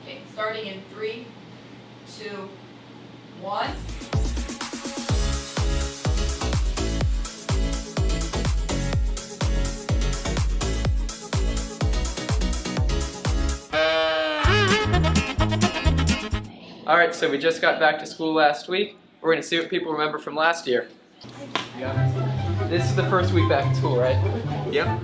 Okay, starting in 3, 2, 1. Alright, so we just got back to school last week. We're going to see what people remember from last year. Yeah. This is the first week back at school, right? Yep.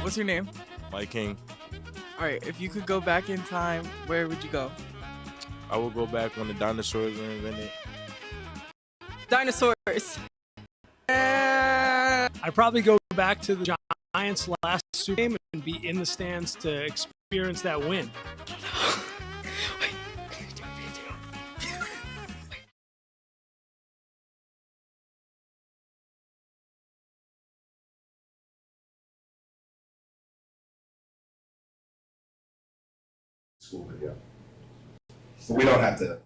What's your name? Mike King. Alright, if you could go back in time, where would you go? I will go back when the dinosaurs were invented. Dinosaurs! I'd probably go back to the Giants' last Super game and be in the stands to experience that win. School video. But we don't have to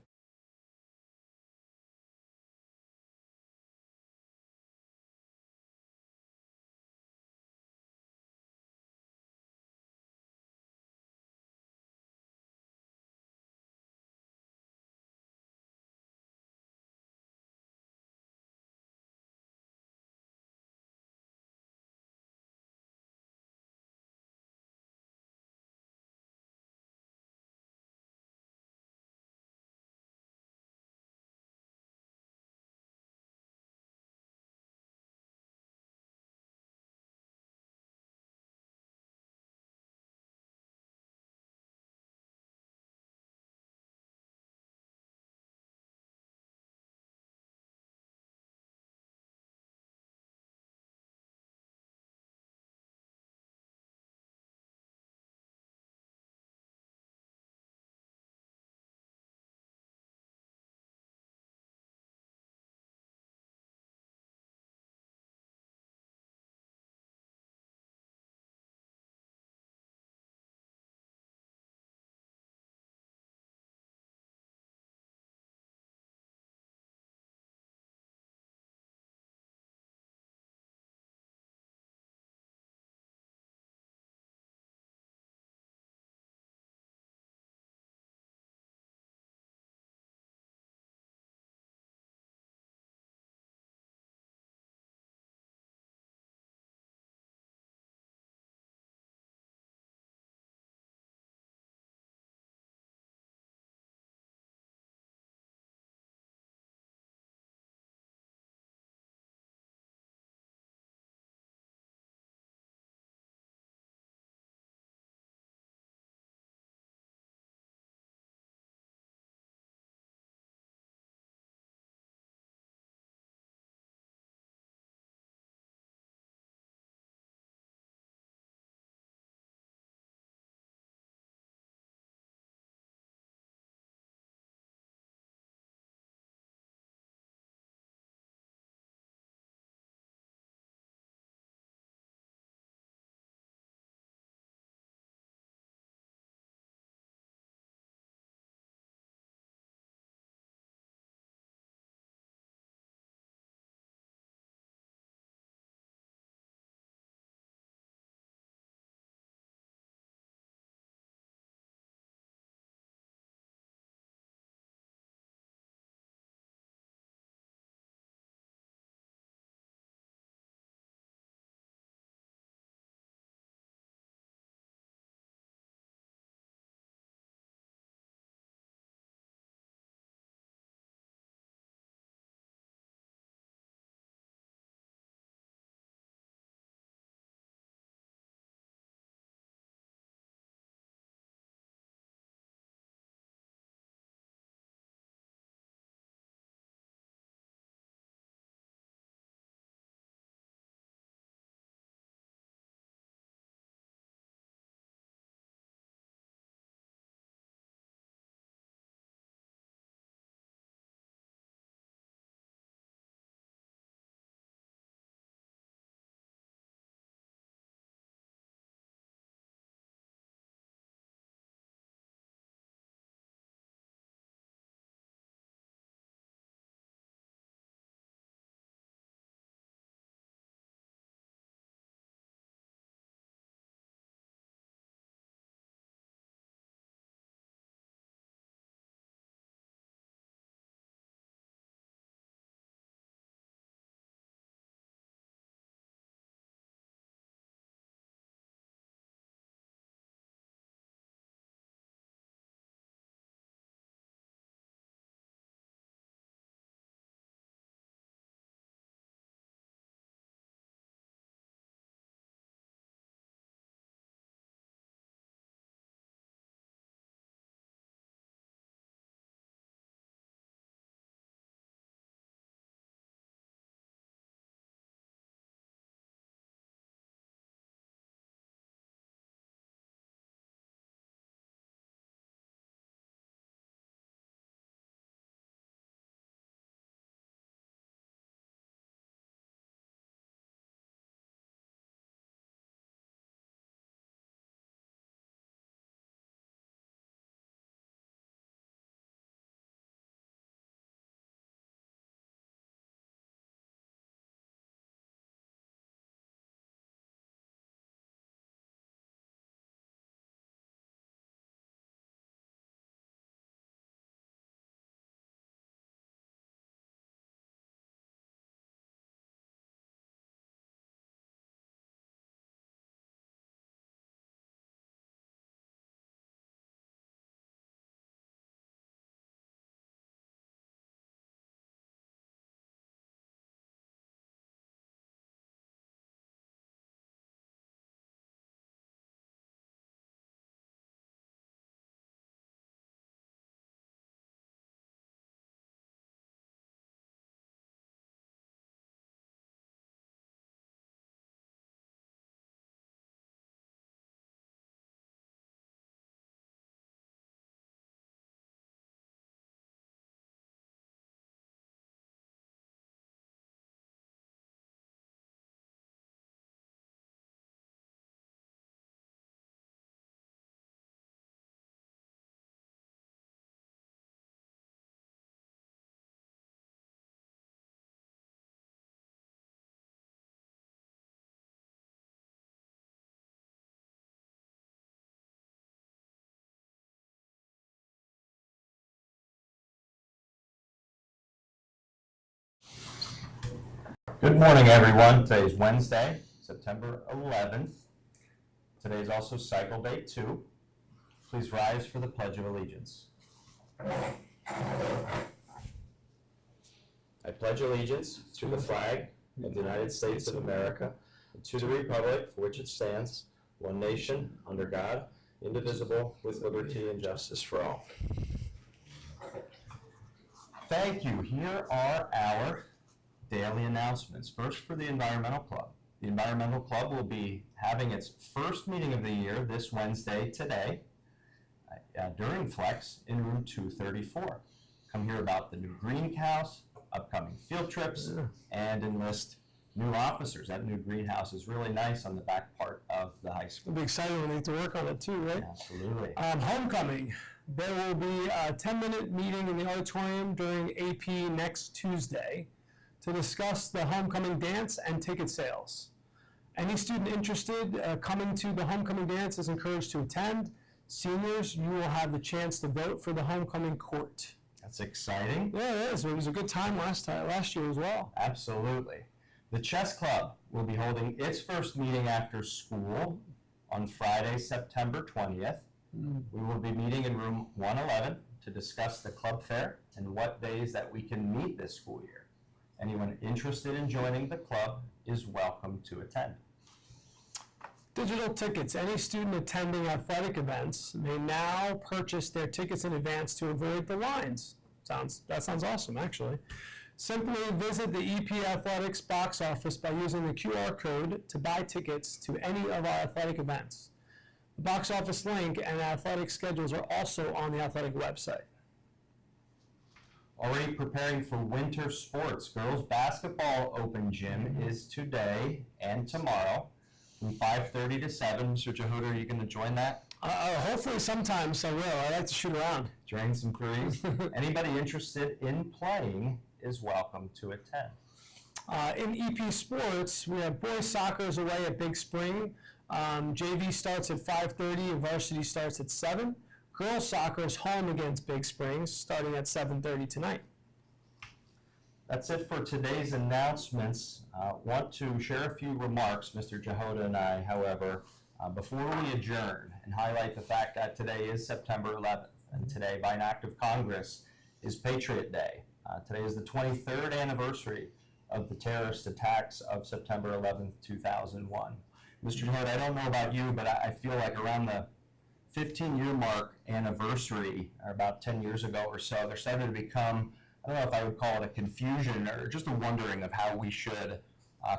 Good morning, everyone. Today is Wednesday, September 11th. Today is also Cycle Day 2. Please rise for the Pledge of Allegiance. I pledge allegiance to the flag of the United States of America and to the republic for which it stands, one nation, under God, indivisible, with liberty and justice for all. Thank you. Here are our daily announcements. First, for the Environmental Club. The Environmental Club will be having its first meeting of the year this Wednesday, today, during Flex in room 234. Come hear about the new greenhouse, upcoming field trips, and enlist new officers. That new greenhouse is really nice on the back part of the high school. It'll be exciting when they get to work on it too, right? Absolutely. Homecoming. There will be a 10-minute meeting in the auditorium during AP next Tuesday to discuss the homecoming dance and ticket sales. Any student interested coming to the homecoming dance is encouraged to attend. Seniors, you will have the chance to vote for the homecoming court. That's exciting. Yeah, it is. It was a good time last year as well. Absolutely. The Chess Club will be holding its first meeting after school on Friday, September 20th. We will be meeting in room 111 to discuss the club fair and what days that we can meet this school year. Anyone interested in joining the club is welcome to attend. Digital tickets. Any student attending athletic events may now purchase their tickets in advance to avoid the lines. That sounds awesome, actually. Simply visit the EP Athletics box office by using the QR code to buy tickets to any of our athletic events. The box office link and athletic schedules are also on the athletic website. Already preparing for winter sports. Girls basketball open gym is today and tomorrow from 5:30 to 7. Mr. Jehuda, are you going to join that? Hopefully sometimes I will. I like to shoot around. Drain some threes. Anybody interested in playing is welcome to attend. In EP Sports, we have boys soccer is away at Big Spring. JV starts at 5:30 and varsity starts at 7. Girls soccer is home against Big Springs, starting at 7:30 tonight. That's it for today's announcements. Want to share a few remarks, Mr. Jehuda and I, however, before we adjourn, and highlight the fact that today is September 11th, and today, by an act of Congress, is Patriot Day. Today is the 23rd anniversary of the terrorist attacks of September 11th, 2001. Mr. Jehuda, I don't know about you, but I feel like around the 15-year mark anniversary, or about 10 years ago or so, there started to become, I don't know if I would call it a confusion or just a wondering of how we should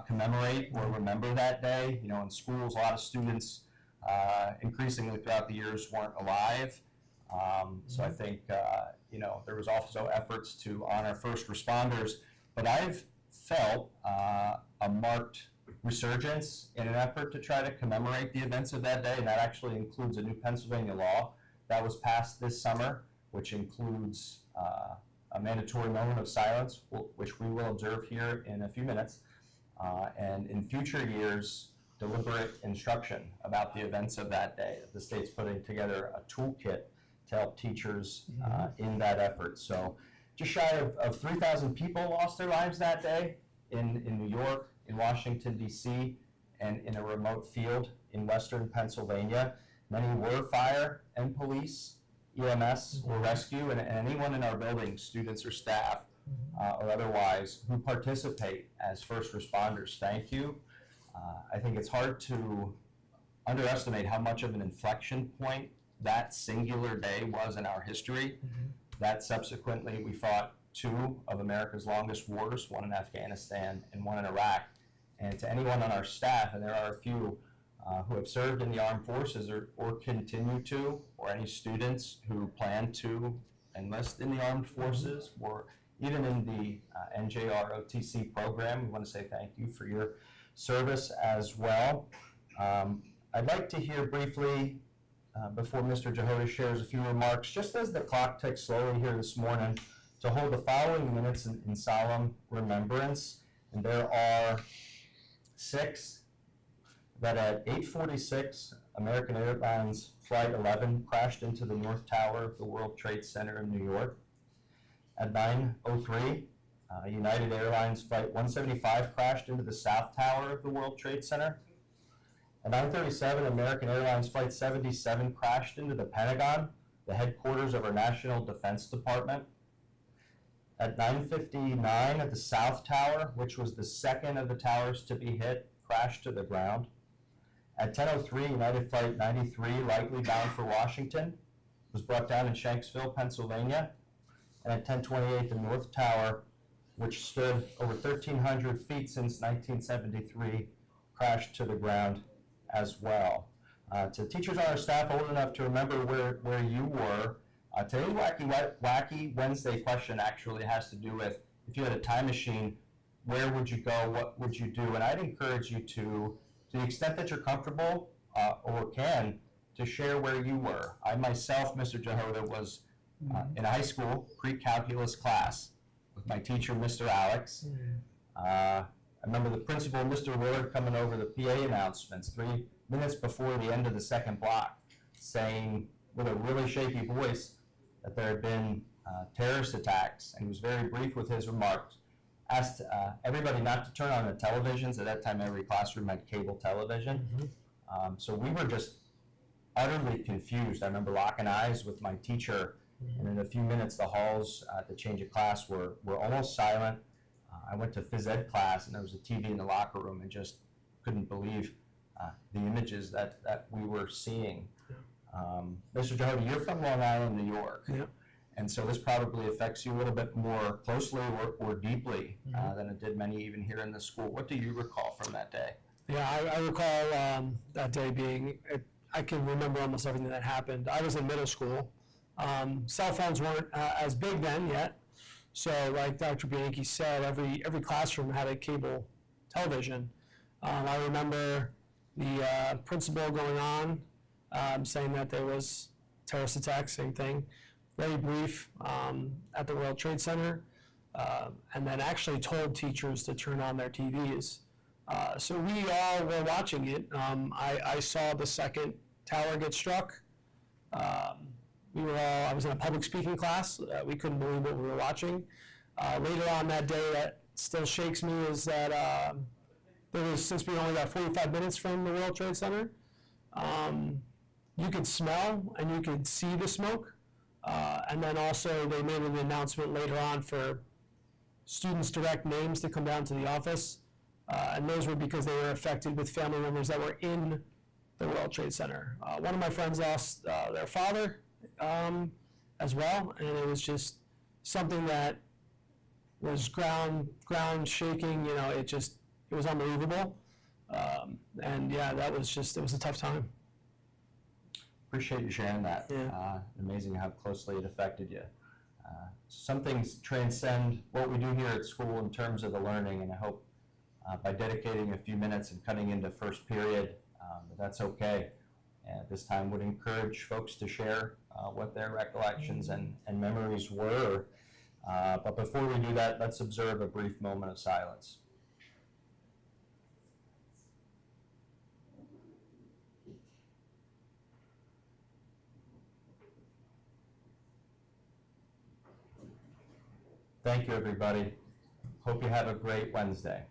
commemorate or remember that day. You know, in schools, a lot of students increasingly throughout the years weren't alive. So I think, you know, there was also efforts to honor first responders, but I've felt a marked resurgence in an effort to try to commemorate the events of that day, and that actually includes a new Pennsylvania law that was passed this summer, which includes a mandatory moment of silence, which we will observe here in a few minutes, and in future years, deliberate instruction about the events of that day. The state's putting together a toolkit to help teachers in that effort. So just shy of 3,000 people lost their lives that day in New York, in Washington, D.C., and in a remote field in western Pennsylvania. Many were fire and police, EMS or rescue, and anyone in our building, students or staff or otherwise, who participate as first responders. Thank you. I think it's hard to underestimate how much of an inflection point that singular day was in our history. That subsequently we fought two of America's longest wars, one in Afghanistan and one in Iraq. And to anyone on our staff, and there are a few who have served in the armed forces or continue to, or any students who plan to enlist in the armed forces, or even in the NJROTC program, we want to say thank you for your service as well. I'd like to hear briefly, before Mr. Jehuda shares a few remarks, just as the clock ticks slowly here this morning, to hold the following minutes in solemn remembrance. And there are 6 that at 8:46, American Airlines Flight 11 crashed into the North Tower of the World Trade Center in New York. At 9:03, United Airlines Flight 175 crashed into the South Tower of the World Trade Center. At 9:37, American Airlines Flight 77 crashed into the Pentagon, the headquarters of our National Defense Department. At 9:59, at the South Tower, which was the second of the towers to be hit, crashed to the ground. At 10:03, United Flight 93, likely bound for Washington, was brought down in Shanksville, Pennsylvania. And at 10:28, the North Tower, which stood over 1,300 feet since 1973, crashed to the ground as well. To teachers on our staff old enough to remember where you were, today's Wacky Wednesday question actually has to do with, if you had a time machine, where would you go, what would you do? And I'd encourage you to the extent that you're comfortable or can, to share where you were. I myself, Mr. Jehoda, was in a high school pre-calculus class with my teacher, Mr. Alex. I remember the principal, Mr. Willard, coming over the PA announcements 3 minutes before the end of the second block, saying with a really shaky voice that there had been terrorist attacks, and he was very brief with his remarks. Asked everybody not to turn on the televisions. At that time, every classroom had cable television. So we were just utterly confused. I remember locking eyes with my teacher, and in a few minutes, the halls at the change of class were almost silent. I went to phys ed class, and there was a TV in the locker room, and just couldn't believe the images that we were seeing. Mr. Jehoda, you're from Long Island, New York. Yep. And so this probably affects you a little bit more closely or deeply than it did many even here in the school. What do you recall from that day? Yeah, I recall that day being, I can remember almost everything that happened. I was in middle school. Cell phones weren't as big then yet. So like Dr. Bianchi said, every classroom had a cable television. I remember the principal going on saying that there was terrorist attack, same thing. Very brief at the World Trade Center, and then actually told teachers to turn on their TVs. So we all were watching it. I saw the second tower get struck. I was in a public speaking class. We couldn't believe what we were watching. Later on that day, that still shakes me, is that since we only got 45 minutes from the World Trade Center, you could smell and you could see the smoke. And then also they made an announcement later on for students' direct names to come down to the office. And those were because they were affected with family members that were in the World Trade Center. One of my friends lost their father as well, and it was just something that was ground shaking. It was unbelievable. And yeah, it was a tough time. Appreciate you sharing that. Yeah. Amazing how closely it affected you. Some things transcend what we do here at school in terms of the learning, and I hope by dedicating a few minutes and cutting into first period, that's okay. And at this time, would encourage folks to share what their recollections and memories were. But before we do that, let's observe a brief moment of silence. Thank you, everybody. Hope you have a great Wednesday.